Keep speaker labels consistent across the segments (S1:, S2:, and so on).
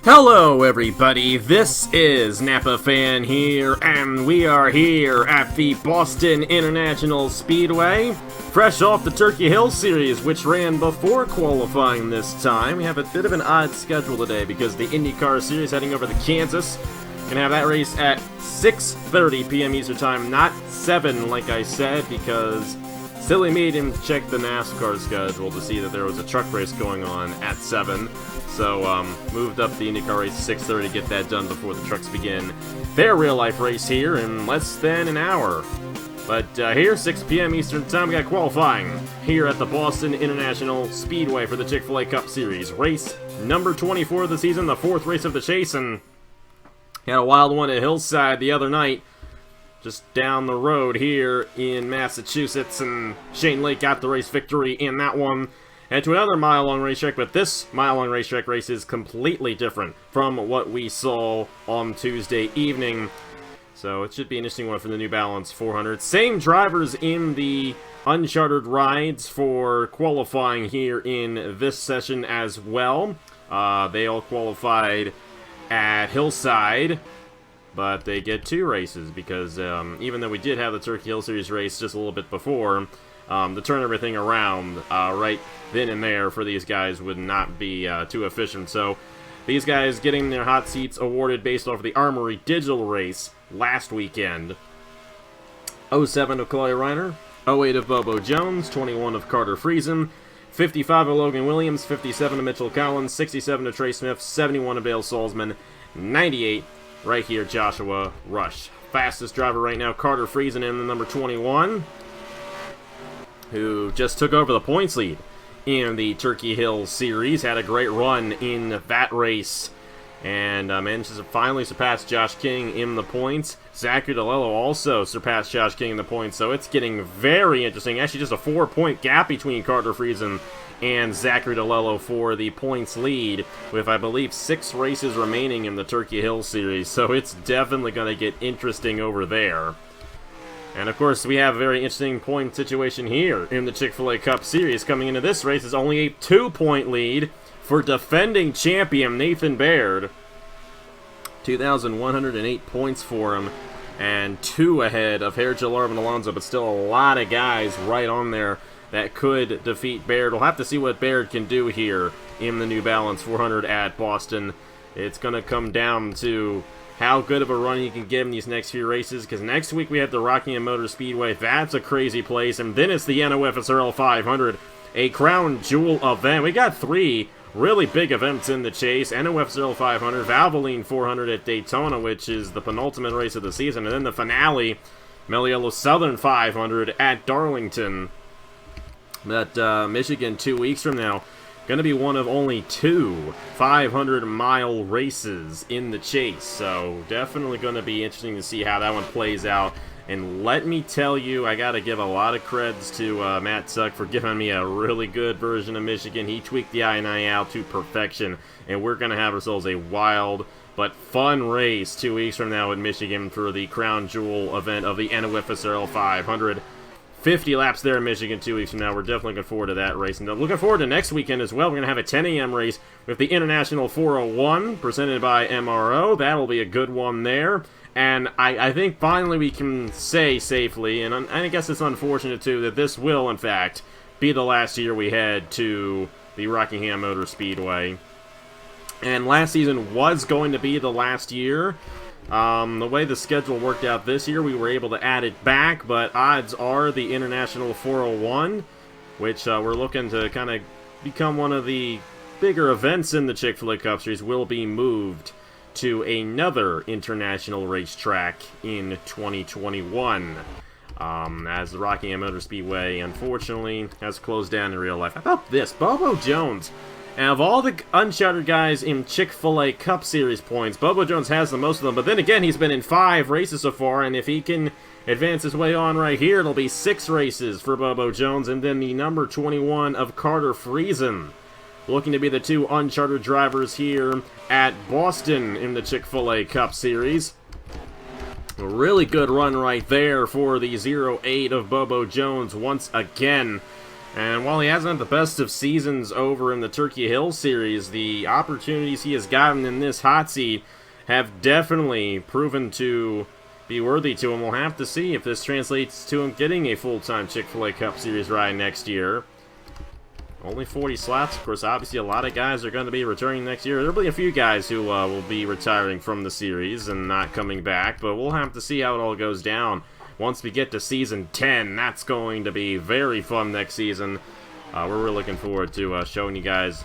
S1: Hello everybody, this is Napa Fan here, and we are here at the Boston International Speedway, fresh off the Turkey Hill Series, which ran before qualifying this time. We have a bit of an odd schedule today because the IndyCar Series heading over to Kansas. Gonna have that race at 6:30 p.m. Eastern Time, not 7 like I said, because silly me didn't check the NASCAR schedule to see that there was a truck race going on at 7. So, moved up the IndyCar race to 6:30 to get that done before the trucks begin their real-life race here in less than an hour. But here, 6 p.m. Eastern Time, we got qualifying here at the Boston International Speedway for the Chick-fil-A Cup Series. Race number 24 of the season, the 4th race of the chase, and had a wild one at Hillside the other night, just down the road here in Massachusetts, and Shane Lake got the race victory in that one. And to another mile-long racetrack, but this mile-long racetrack race is completely different from what we saw on Tuesday evening. So it should be an interesting one for the New Balance 400. Same drivers in the uncharted rides for qualifying here in this session as well. They all qualified at Hillside, but they get 2 races because even though we did have the Turkey Hill Series race just a little bit before, to turn everything around right then and there for these guys would not be too efficient. So these guys getting their hot seats awarded based off of the Armory Digital race last weekend. 07 of Claudia Reiner, 08 of Bobo Jones, 21 of Carter Friesen, 55 of Logan Williams, 57 of Mitchell Collins, 67 of Trey Smith, 71 of Dale Salzmann, 98 right here Joshua Rush. Fastest driver right now, Carter Friesen in the number 21. Who just took over the points lead in the Turkey Hill Series. Had a great run in that race. And managed to finally surpass Josh King in the points. Zachary DeLello also surpassed Josh King in the points. So it's getting very interesting. Actually, just a 4-point gap between Carter Friesen and Zachary DeLello for the points lead, with, I believe, 6 races remaining in the Turkey Hill Series. So it's definitely going to get interesting over there. And of course, we have a very interesting point situation here in the Chick-fil-A Cup Series. Coming into this race is only a 2-point lead for defending champion Nathan Baird. 2,108 points for him, and 2 ahead of Hergel Arvin Alonso, but still a lot of guys right on there that could defeat Baird. We'll have to see what Baird can do here in the New Balance 400 at Boston. It's going to come down to how good of a run you can give in these next few races, because next week we have the Rockingham Motor Speedway. That's a crazy place, and then it's the NOFSRL 500, a crown jewel event. We got 3 really big events in the chase. NOFSRL 500, Valvoline 400 at Daytona, which is the penultimate race of the season, and then the finale, Meliello Southern 500 at Darlington. But Michigan 2 weeks from now, going to be one of only 2 500-mile races in the chase. So definitely going to be interesting to see how that one plays out. And let me tell you, I got to give a lot of creds to Matt Suck for giving me a really good version of Michigan. He tweaked the I-9 out to perfection, and we're going to have ourselves a wild but fun race 2 weeks from now in Michigan for the crown jewel event of the NOFSRL 500. 50 laps there in Michigan 2 weeks from now. We're definitely looking forward to that race. And looking forward to next weekend as well. We're going to have a 10 a.m. race with the International 401 presented by MRO. That'll be a good one there. And I think finally we can say safely, and I guess it's unfortunate too, that this will, in fact, be the last year we head to the Rockingham Motor Speedway. And last season was going to be the last year. The way the schedule worked out this year, we were able to add it back, but odds are the International 401, which we're looking to kind of become one of the bigger events in the Chick-fil-A Cup Series, will be moved to another international racetrack in 2021. As the Rockingham Motor Speedway, unfortunately, has closed down in real life. How about this? Bobo Jones. And of all the uncharted guys in Chick-fil-A Cup Series points, Bobo Jones has the most of them. But then again, he's been in 5 races so far, and if he can advance his way on right here, it'll be 6 races for Bobo Jones. And then the number 21 of Carter Friesen, looking to be the 2 uncharted drivers here at Boston in the Chick-fil-A Cup Series. A really good run right there for the 08 of Bobo Jones once again. And while he hasn't had the best of seasons over in the Turkey Hill Series, the opportunities he has gotten in this hot seat have definitely proven to be worthy to him. We'll have to see if this translates to him getting a full-time Chick-fil-A Cup Series ride next year. Only 40 slots. Of course, obviously a lot of guys are going to be returning next year. There'll be a few guys who will be retiring from the series and not coming back, but we'll have to see how it all goes down. Once we get to Season 10, that's going to be very fun next season. We're really looking forward to showing you guys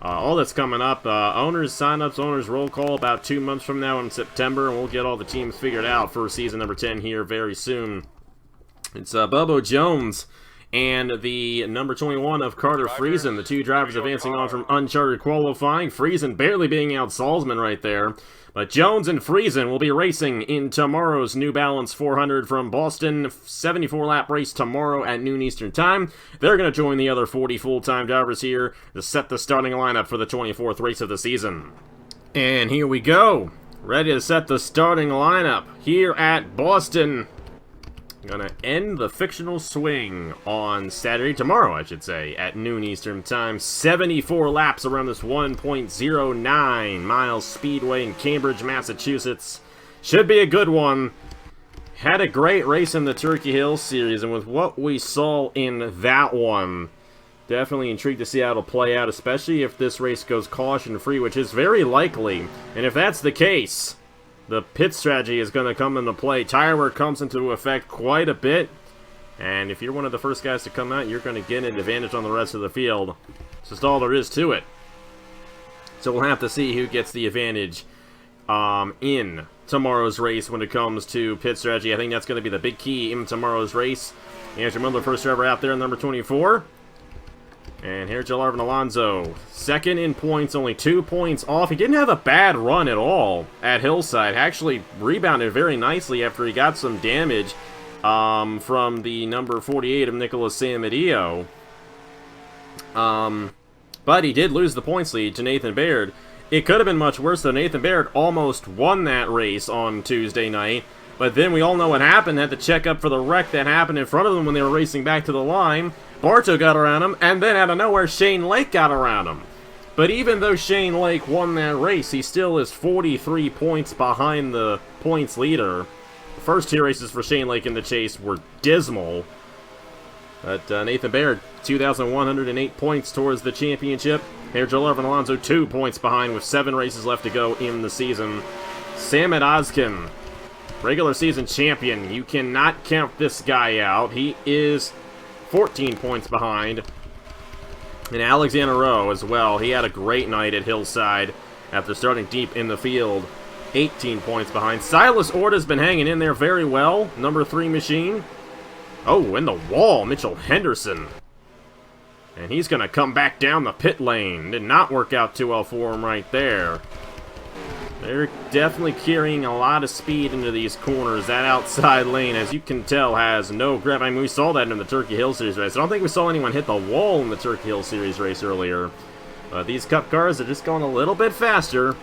S1: all that's coming up. Owners sign-ups, owners roll call about 2 months from now in September, and we'll get all the teams figured out for season number 10 here very soon. It's Bobo Jones and the number 21 of Carter Friesen, the two drivers advancing on from uncharted qualifying. Friesen barely being out Salzmann right there. But Jones and Friesen will be racing in tomorrow's New Balance 400 from Boston. 74-lap race tomorrow at noon Eastern Time. They're going to join the other 40 full-time drivers here to set the starting lineup for the 24th race of the season. And here we go. Ready to set the starting lineup here at Boston. Gonna end the fictional swing on Saturday, tomorrow I should say, at noon Eastern Time. 74 laps around this 1.09 miles speedway in Cambridge, Massachusetts. Should be a good one. Had a great race in the Turkey Hill Series, and with what we saw in that one, definitely intrigued to see how it'll play out, especially if this race goes caution-free, which is very likely. And if that's the case, the pit strategy is going to come into play. Tire wear comes into effect quite a bit. And if you're one of the first guys to come out, you're going to get an advantage on the rest of the field. It's just all there is to it. So we'll have to see who gets the advantage in tomorrow's race when it comes to pit strategy. I think that's going to be the big key in tomorrow's race. Andrew Miller, first driver out there, number 24. And here's Arvin Alonso, second in points, only 2 points off. He didn't have a bad run at all at Hillside. Actually rebounded very nicely after he got some damage from the number 48 of Nicholas Samadillo. But he did lose the points lead to Nathan Baird. It could have been much worse, though. Nathan Baird almost won that race on Tuesday night. But then we all know what happened. Had to check up for the wreck that happened in front of them when they were racing back to the line. Bartow got around him, and then out of nowhere, Shane Lake got around him. But even though Shane Lake won that race, he still is 43 points behind the points leader. The first two races for Shane Lake in the chase were dismal. But Nathan Baird, 2,108 points towards the championship. Here's Arvin Alonso, 2 points behind with 7 races left to go in the season. Samad Ozkin, regular season champion. You cannot count this guy out. He is 14 points behind. And Alexander Rowe as well. He had a great night at Hillside after starting deep in the field. 18 points behind. Silas Orta's been hanging in there very well. Number 3 machine. Oh, in the wall, Mitchell Henderson. And he's going to come back down the pit lane. Did not work out too well for him right there. They're definitely carrying a lot of speed into these corners. That outside lane, as you can tell, has no grip. I mean, we saw that in the Turkey Hill Series race. I don't think we saw anyone hit the wall in the Turkey Hill Series race earlier. But these Cup cars are just going a little bit faster.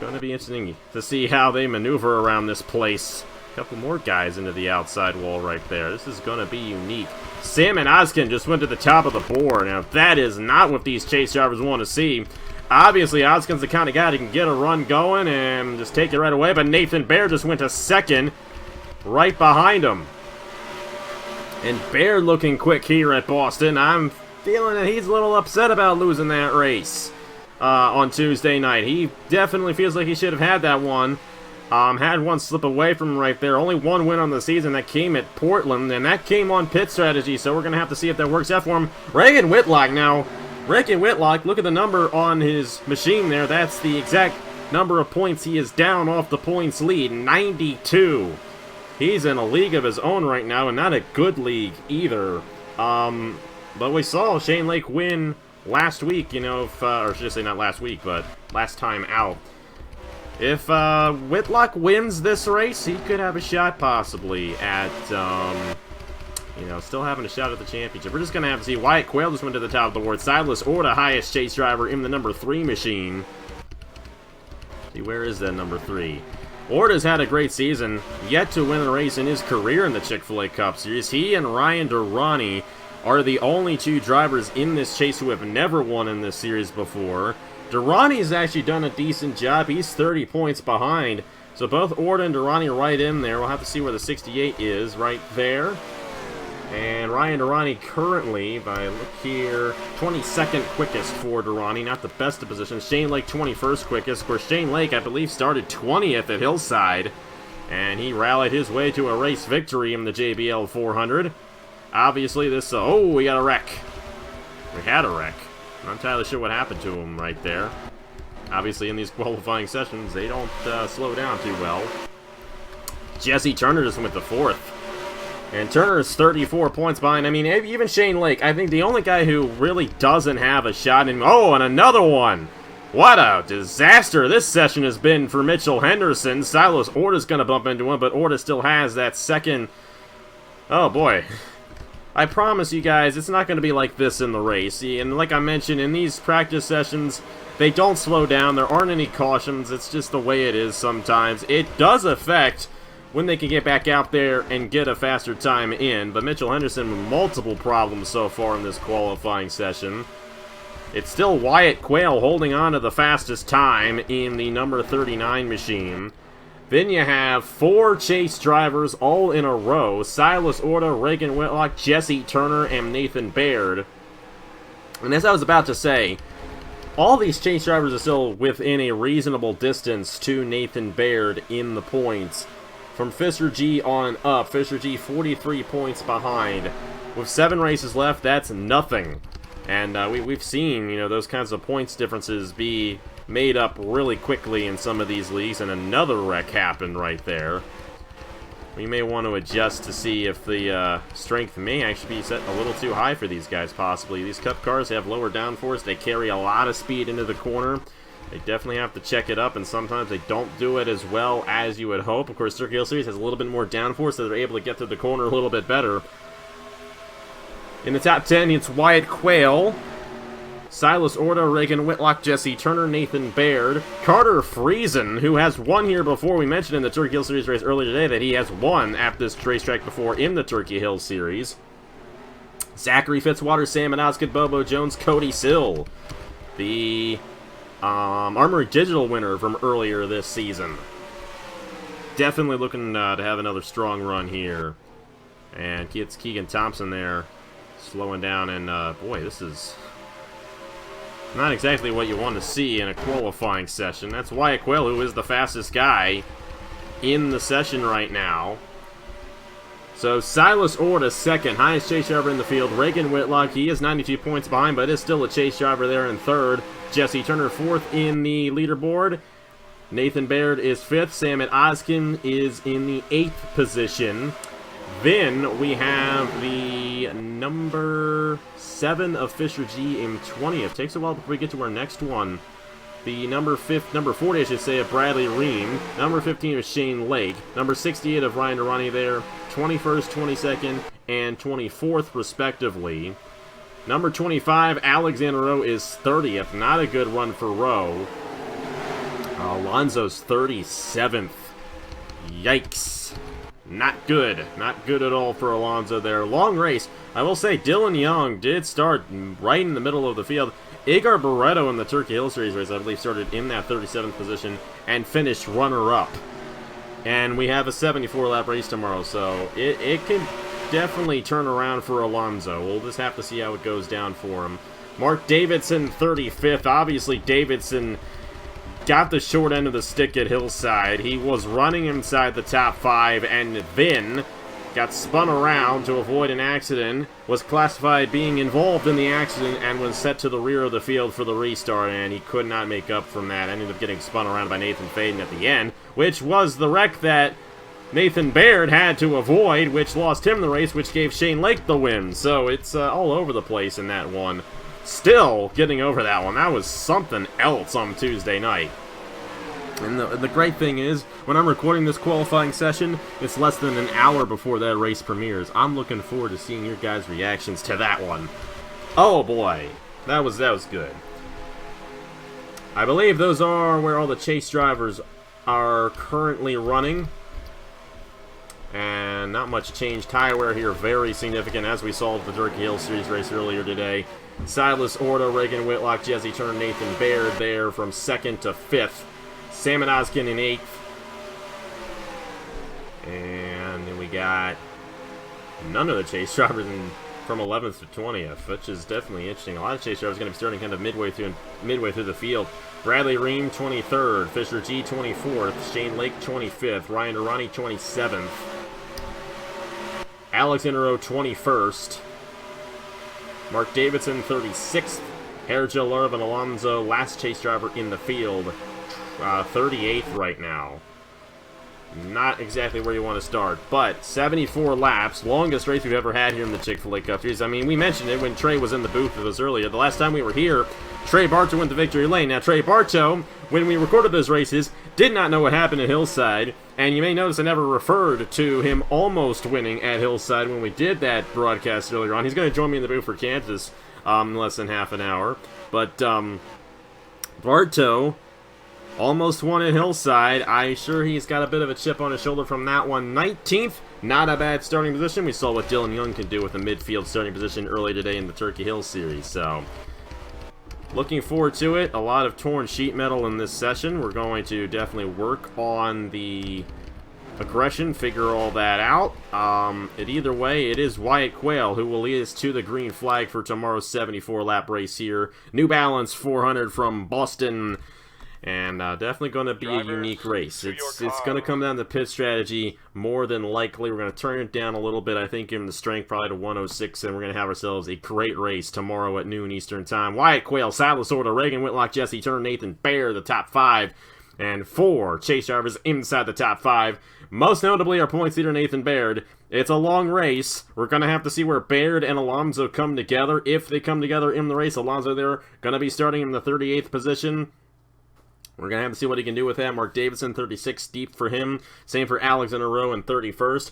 S1: Going to be interesting to see how they maneuver around this place. A couple more guys into the outside wall right there. This is going to be unique. Sam and Ozkin just went to the top of the board. Now, that is not what these chase drivers want to see. Obviously, Ozkin's the kind of guy that can get a run going and just take it right away, but Nathan Baird just went to second right behind him. And Baird looking quick here at Boston. I'm feeling that he's a little upset about losing that race on Tuesday night. He definitely feels like he should have had that one. Had one slip away from him right there. Only one win on the season. That came at Portland, and that came on pit strategy, so we're going to have to see if that works out for him. Reagan Whitlock now. Reagan Whitlock, look at the number on his machine there. That's the exact number of points he is down off the points lead. 92. He's in a league of his own right now, and not a good league either. But we saw Shane Lake win last week, you know, or should I say not last week, but last time out. If Whitlock wins this race, he could have a shot possibly at, you know, still having a shot at the championship. We're just going to have to see. Wyatt Quayle just went to the top of the board. Silas Orta, highest chase driver in the number 3 machine. See, where is that number 3? Orta's had a great season. Yet to win a race in his career in the Chick-fil-A Cup Series. He and Ryan Durrani are the only two drivers in this chase who have never won in this series before. Durrani's actually done a decent job. He's 30 points behind. So both Orta and Durrani right in there. We'll have to see where the 68 is right there. And Ryan Durrani currently, if I look here, 22nd quickest for Durrani. Not the best of positions. Shane Lake 21st quickest. Of course, Shane Lake, I believe, started 20th at Hillside. And he rallied his way to a race victory in the JBL 400. Obviously, this... oh, we got a wreck. We had a wreck. I'm not entirely sure what happened to him right there. Obviously, in these qualifying sessions, they don't slow down too well. Jesse Turner just went to 4th. And Turner is 34 points behind. I mean, even Shane Lake, I think the only guy who really doesn't have a shot in... oh, and another one! What a disaster this session has been for Mitchell Henderson. Silas Orta's going to bump into him, but Orta still has that second... oh, boy. I promise you guys, it's not going to be like this in the race. And like I mentioned, in these practice sessions, they don't slow down. There aren't any cautions. It's just the way it is sometimes. It does affect when they can get back out there and get a faster time in. But Mitchell Henderson with multiple problems so far in this qualifying session. It's still Wyatt Quayle holding on to the fastest time in the number 39 machine. Then you have 4 chase drivers all in a row. Silas Orta, Reagan Whitlock, Jesse Turner, and Nathan Baird. And as I was about to say, all these chase drivers are still within a reasonable distance to Nathan Baird in the points. From Fisher G on up, Fisher G 43 points behind. With 7 races left, that's nothing. And we've seen, you know, those kinds of points differences be made up really quickly in some of these leagues, and another wreck happened right there. We may want to adjust to see if the strength may actually be set a little too high for these guys, possibly. These Cup cars have lower downforce. They carry a lot of speed into the corner. They definitely have to check it up, and sometimes they don't do it as well as you would hope. Of course, Circuit Hill Series has a little bit more downforce, so they're able to get through the corner a little bit better. In the top 10, it's Wyatt Quayle, Silas Orta, Reagan Whitlock, Jesse Turner, Nathan Baird, Carter Friesen, who has won here before. We mentioned in the Turkey Hill Series race earlier today that he has won at this racetrack before in the Turkey Hill Series. Zachary Fitzwater, Sam Manowskid, Bobo Jones, Cody Sill, the Armory Digital winner from earlier this season. Definitely looking to have another strong run here. And it's Keegan Thompson there, slowing down, and boy, this is not exactly what you want to see in a qualifying session. That's Wyatt Quayle, who is the fastest guy in the session right now. So Silas Orta second, highest chase driver in the field. Reagan Whitlock, he is 92 points behind, but is still a chase driver there in third. Jesse Turner fourth in the leaderboard. Nathan Baird is fifth. Samet Oskin is in the 8th position. Then we have the number 7 of Fisher G in 20th. Takes a while before we get to our next one. The number 40, I should say, of Bradley Ream. Number 15 of Shane Lake. Number 68 of Ryan Durrani there. 21st, 22nd, and 24th, respectively. Number 25, Alexander Rowe, is 30th. Not a good run for Rowe. Alonzo's 37th. Yikes. Not good. Not good at all for Alonzo there. Long race. I will say Dylan Young did start right in the middle of the field. Igor Barreto in the Turkey Hill Series race, I believe, started in that 37th position and finished runner-up. And we have a 74-lap race tomorrow, so it can definitely turn around for Alonzo. We'll just have to see how it goes down for him. Mark Davidson, 35th. Obviously, Davidson got the short end of the stick at Hillside. He was running inside the top 5 and then got spun around to avoid an accident, was classified being involved in the accident, and was set to the rear of the field for the restart, and he could not make up from that. Ended up getting spun around by Nathan Faden at the end, which was the wreck that Nathan Baird had to avoid, which lost him the race, which gave Shane Lake the win. So it's all over the place in that one. Still getting over that one. That was something else on Tuesday night. And the great thing is, when I'm recording this qualifying session, it's less than an hour before that race premieres. I'm looking forward to seeing your guys' reactions to that one. Oh boy, that was good. I believe those are where all the chase drivers are currently running. And not much change. Tire wear here very significant, as we saw at the Turkey Hill Series race earlier today. Silas Orta, Reagan Whitlock, Jesse Turner, Nathan Baird there from 2nd to 5th. Salmon Oskin in 8th. And then we got none of the chase drivers from 11th to 20th, which is definitely interesting. A lot of chase drivers going to be starting kind of midway through the field. Bradley Ream, 23rd. Fisher G, 24th. Shane Lake, 25th. Reiner Ronnie, 27th. Alex Inero, 21st. Mark Davidson, 36th. Herja Larvin Alonso, last chase driver in the field, 38th right now. Not exactly where you want to start, but 74 laps, longest race we've ever had here in the Chick-fil-A Cup Series. I mean, we mentioned it when Trey was in the booth with us earlier. The last time we were here, Trey Bartow went to victory lane. Now, Trey Bartow, when we recorded those races, did not know what happened at Hillside, and you may notice I never referred to him almost winning at Hillside when we did that broadcast earlier on. He's going to join me in the booth for Kansas in less than half an hour. But Bartow almost won at Hillside. I'm sure he's got a bit of a chip on his shoulder from that one. 19th, not a bad starting position. We saw what Dylan Young can do with a midfield starting position early today in the Turkey Hill Series. So, looking forward to it. A lot of torn sheet metal in this session. We're going to definitely work on the aggression, figure all that out. Either way, it is Wyatt Quayle who will lead us to the green flag for tomorrow's 74-lap race here. New Balance 400 from Boston. And definitely going to be a unique race. It's going to come down to pit strategy more than likely. We're going to turn it down a little bit, I think, in the strength probably to 106, and we're going to have ourselves a great race tomorrow at noon Eastern Time. Wyatt Quayle, Silas Orta, Reagan Whitlock, Jesse Turner, Nathan Baird, the top 5, and 4 chase drivers inside the top 5. Most notably, our points leader, Nathan Baird. It's a long race. We're going to have to see where Baird and Alonso come together. If they come together in the race, Alonso there going to be starting in the 38th position. We're going to have to see what he can do with that. Mark Davidson, 36 deep for him. Same for Alex in a row in 31st.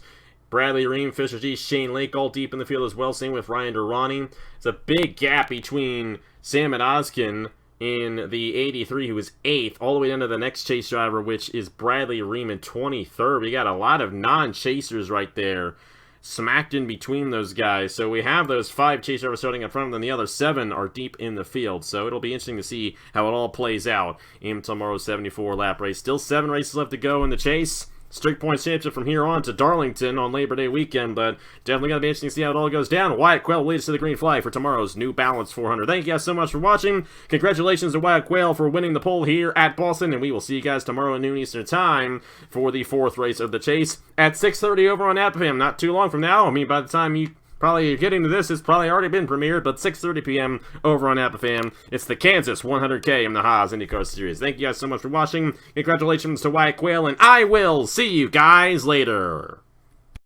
S1: Bradley Ream, Fisher G, Shane Lake all deep in the field as well. Same with Ryan Durrani. It's a big gap between Salmon Oskin in the 83, who was 8th, all the way down to the next chase driver, which is Bradley Ream in 23rd. We got a lot of non-chasers right there, smacked in between those guys. So we have those 5 chase drivers starting up front, and then the other 7 are deep in the field. So it'll be interesting to see how it all plays out in tomorrow's 74-lap race. Still 7 races left to go in the chase. Strict points championship from here on to Darlington on Labor Day weekend, but definitely going to be interesting to see how it all goes down. Wyatt Quayle leads to the green flag for tomorrow's New Balance 400. Thank you guys so much for watching. Congratulations to Wyatt Quayle for winning the pole here at Boston, and we will see you guys tomorrow at noon Eastern Time for the 4th race of the chase at 6:30 over on AppFM. Not too long from now. I mean, by the time you probably getting to this, it's probably already been premiered, but 6:30 p.m. over on AppFM. It's the Kansas 100K in the Haas IndyCar Series. Thank you guys so much for watching. Congratulations to Wyatt Quayle, and I will see you guys later.